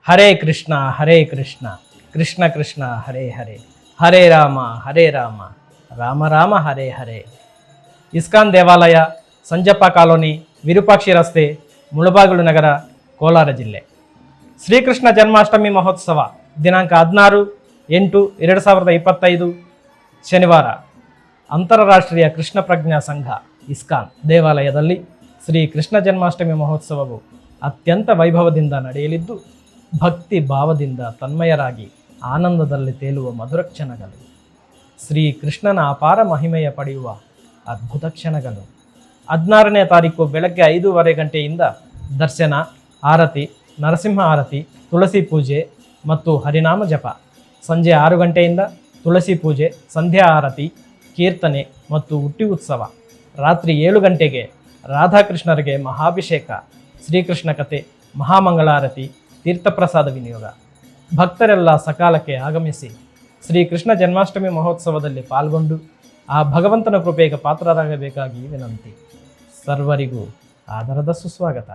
ಹರೇ ಕೃಷ್ಣ ಕೃಷ್ಣ ಕೃಷ್ಣ ಹರೇ ಹರೇ, ಹರೇ ರಾಮ ರಾಮ ರಾಮ ಹರೇ ಹರೇ. ISKCON ದೇವಾಲಯ, ಸಂಜಪ್ಪ colony, Virupakshi ರಸ್ತೆ, ಮುಳಬಾಗಿಲು ನಗರ, ಕೋಲಾರ ಜಿಲ್ಲೆ. ಶ್ರೀಕೃಷ್ಣ ಜನ್ಮಾಷ್ಟಮಿ ಮಹೋತ್ಸವ ದಿನಾಂಕ 16/8/2025 ಶನಿವಾರ ಅಂತಾರಾಷ್ಟ್ರೀಯ ಕೃಷ್ಣ ಪ್ರಜ್ಞಾ ಸಂಘ ಇಸ್ಕಾನ್ ದೇವಾಲಯದಲ್ಲಿ ಶ್ರೀ ಕೃಷ್ಣ ಜನ್ಮಾಷ್ಟಮಿ ಮಹೋತ್ಸವವು ಅತ್ಯಂತ ವೈಭವದಿಂದ ನಡೆಯಲಿದ್ದು, ಭಕ್ತಿ ಭಾವದಿಂದ ತನ್ಮಯರಾಗಿ ಆನಂದದಲ್ಲಿ ತೇಲುವ ಮಧುರ ಕ್ಷಣಗಳು, ಶ್ರೀ ಕೃಷ್ಣನ ಅಪಾರ ಮಹಿಮೆಯ ಪಡೆಯುವ ಅದ್ಭುತ ಕ್ಷಣಗಳು. 16ನೇ ತಾರೀಕು ಬೆಳಗ್ಗೆ 5:30 ಗಂಟೆಯಿಂದ ದರ್ಶನ, ಆರತಿ, ನರಸಿಂಹ ಆರತಿ, ತುಳಸಿ ಪೂಜೆ ಮತ್ತು ಹರಿನಾಮ ಜಪ. ಸಂಜೆ 6 ಗಂಟೆಯಿಂದ ತುಳಸಿ ಪೂಜೆ, ಸಂಧ್ಯಾ ಆರತಿ, ಕೀರ್ತನೆ ಮತ್ತು ಹುಟ್ಟಿ ಉತ್ಸವ. ರಾತ್ರಿ 7 ಗಂಟೆಗೆ ರಾಧಾಕೃಷ್ಣರಿಗೆ ಮಹಾಭಿಷೇಕ, ಶ್ರೀಕೃಷ್ಣ ಕಥೆ, ಮಹಾಮಂಗಳಾರತಿ, ತೀರ್ಥಪ್ರಸಾದ ವಿನಿಯೋಗ. ಭಕ್ತರೆಲ್ಲ ಸಕಾಲಕ್ಕೆ ಆಗಮಿಸಿ ಶ್ರೀಕೃಷ್ಣ ಜನ್ಮಾಷ್ಟಮಿ ಮಹೋತ್ಸವದಲ್ಲಿ ಪಾಲ್ಗೊಂಡು ಆ ಭಗವಂತನ ಕೃಪೆಗೆ ಪಾತ್ರರಾಗಬೇಕಾಗಿ ವಿನಂತಿ. ಸರ್ವರಿಗೂ ಆದರದ ಸುಸ್ವಾಗತ.